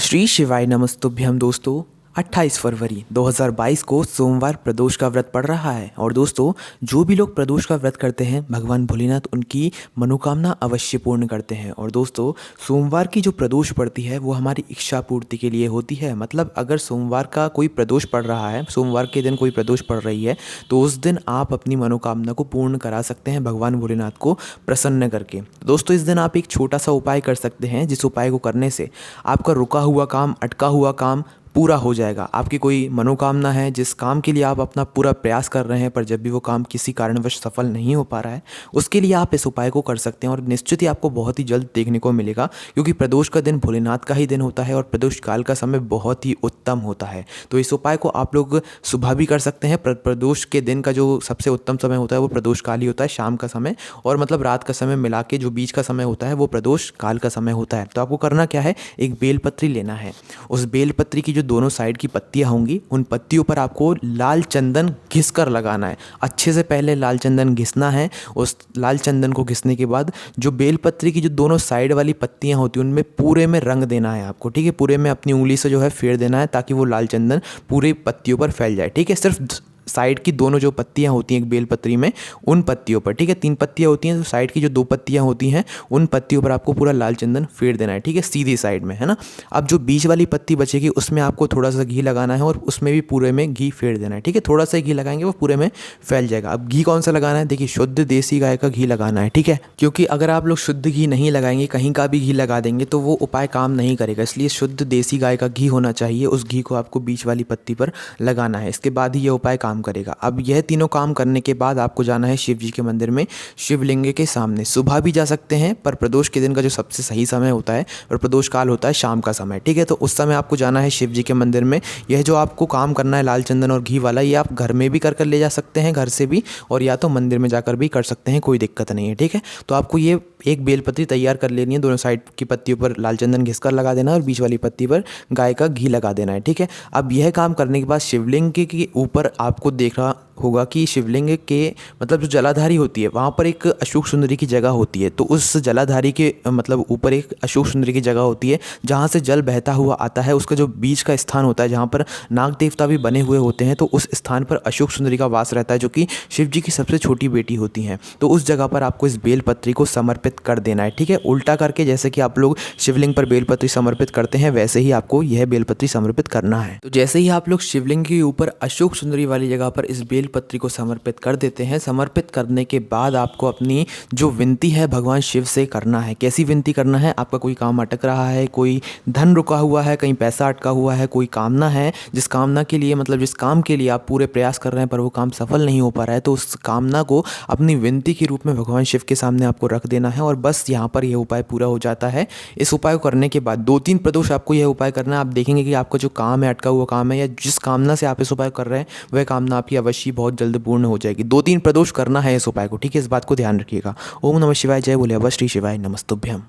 श्री शिवाय नमस्तुभ्यम दोस्तों। 28 फरवरी 2022 को सोमवार प्रदोष का व्रत पड़ रहा है। और दोस्तों, जो भी लोग प्रदोष का व्रत करते हैं भगवान भोलेनाथ उनकी मनोकामना अवश्य पूर्ण करते हैं। और दोस्तों, सोमवार की जो प्रदोष पड़ती है वो हमारी इच्छा पूर्ति के लिए होती है। मतलब अगर सोमवार का कोई प्रदोष पड़ रहा है, सोमवार के दिन कोई प्रदोष पड़ रही है, तो उस दिन आप अपनी मनोकामना को पूर्ण करा सकते हैं भगवान भोलेनाथ को प्रसन्न करके। दोस्तों, इस दिन आप एक छोटा सा उपाय कर सकते हैं, जिस उपाय को करने से आपका रुका हुआ काम, अटका हुआ काम पूरा हो जाएगा। आपकी कोई मनोकामना है, जिस काम के लिए आप अपना पूरा प्रयास कर रहे हैं, पर जब भी वो काम किसी कारणवश सफल नहीं हो पा रहा है, उसके लिए आप इस उपाय को कर सकते हैं। और निश्चित ही आपको बहुत ही जल्द देखने को मिलेगा, क्योंकि प्रदोष का दिन भोलेनाथ का ही दिन होता है और प्रदोष काल का समय बहुत ही उत्तम होता है। तो इस उपाय को आप लोग सुबह भी कर सकते हैं। प्रदोष के दिन का जो सबसे उत्तम समय होता है वो प्रदोष काल ही होता है, शाम का समय, और मतलब रात का समय मिला के जो बीच का समय होता है वो प्रदोष काल का समय होता है। तो आपको करना क्या है, एक बेलपत्री लेना है। उस बेलपत्री की जो दोनों साइड की पत्तियां होंगी, उन पत्तियों पर आपको लाल चंदन घिस कर लगाना है। अच्छे से पहले लाल चंदन घिसना है। उस लाल चंदन को घिसने के बाद जो बेलपत्री की जो दोनों साइड वाली पत्तियां होती हैं उनमें पूरे में रंग देना है आपको। ठीक है, पूरे में अपनी उंगली से जो है फेर देना है, ताकि वो लाल चंदन पूरे पत्तियों पर फैल जाए। ठीक है, सिर्फ साइड की दोनों जो पत्तियां होती हैं एक बेलपत्री में, उन पत्तियों पर। ठीक है, 3 पत्तियां होती हैं, तो साइड की जो 2 पत्तियां होती हैं उन पत्तियों पर आपको पूरा लाल चंदन फेर देना है। ठीक है, सीधी साइड में, है ना। अब जो बीच वाली पत्ती बचेगी उसमें आपको थोड़ा सा घी लगाना है और उसमें भी पूरे में घी फेर देना है। ठीक है, थोड़ा सा घी लगाएंगे वो पूरे में फैल जाएगा। अब घी कौन सा लगाना है, देखिए शुद्ध देसी गाय का घी लगाना है। ठीक है, क्योंकि अगर आप लोग शुद्ध घी नहीं लगाएंगे, कहीं का भी घी लगा देंगे, तो वो उपाय काम नहीं करेगा। इसलिए शुद्ध देसी गाय का घी होना चाहिए। उस घी को आपको बीच वाली पत्ती पर लगाना है, इसके बाद ही ये उपाय काम करेगा। अब यह तीनों काम करने के बाद आपको जाना है शिव जी के मंदिर में, शिवलिंग के सामने। सुबह भी जा सकते हैं, पर प्रदोष के दिन का जो सबसे सही समय होता है और प्रदोष काल होता है शाम का समय। ठीक है, तो उस समय आपको जाना है शिव जी के मंदिर में। यह जो आपको काम करना है लाल चंदन और घी वाला, ये आप घर में भी कर ले जा सकते हैं, घर से भी, और या तो मंदिर में जाकर भी कर सकते हैं, कोई दिक्कत नहीं है। ठीक है, तो आपको ये एक बेलपत्री तैयार कर लेनी है। दोनों साइड की पत्तियों पर लाल चंदन घिसकर लगा देना है और बीच वाली पत्ती पर गाय का घी लगा देना है। ठीक है, अब यह काम करने के बाद शिवलिंग के ऊपर आपको देख रहा होगा कि शिवलिंग के मतलब जो जलाधारी होती है वहाँ पर एक अशोक सुंदरी की जगह होती है। तो उस जलाधारी के मतलब ऊपर एक अशोक सुंदरी की जगह होती है, जहाँ से जल बहता हुआ आता है। उसका जो बीच का स्थान होता है, जहाँ पर नाग देवता भी बने हुए होते हैं, तो उस स्थान पर अशोक सुंदरी का वास रहता है, जो कि शिव जी की सबसे छोटी बेटी होती हैं। तो उस जगह पर आपको इस बेलपत्री को समर्पित कर देना है। ठीक है, उल्टा करके, जैसे कि आप लोग शिवलिंग पर बेलपत्री समर्पित करते हैं, वैसे ही आपको यह बेलपत्री समर्पित करना है। तो जैसे ही आप लोग शिवलिंग के ऊपर अशोक सुंदरी वाली जगह पर इस पत्री को समर्पित कर देते हैं, समर्पित करने के बाद आपको अपनी जो विनती है भगवान शिव से करना है। कैसी विनती करना है, आपका कोई काम अटक रहा है, कोई धन रुका हुआ है, कहीं पैसा अटका हुआ है, कोई कामना है जिस कामना के लिए मतलब जिस काम के लिए आप पूरे प्रयास कर रहे हैं पर वो काम सफल नहीं हो पा रहा है, तो उस कामना को अपनी विनती के रूप में भगवान शिव के सामने आपको रख देना है। और बस यहाँ पर यह उपाय पूरा हो जाता है। इस उपाय को करने के बाद 2-3 प्रदोष आपको यह उपाय करना है। आप देखेंगे कि आपका जो काम है, अटका हुआ काम है, या जिस कामना से आप इस उपाय कर रहे हैं, वह कामना आपकी अवश्य बहुत जल्द पूर्ण हो जाएगी। 2-3 प्रदोष करना है इस उपाय को। ठीक है, इस बात को ध्यान रखिएगा। ओम नमः शिवाय, जय बोले, श्री शिवाय नमस्तुभ्यम।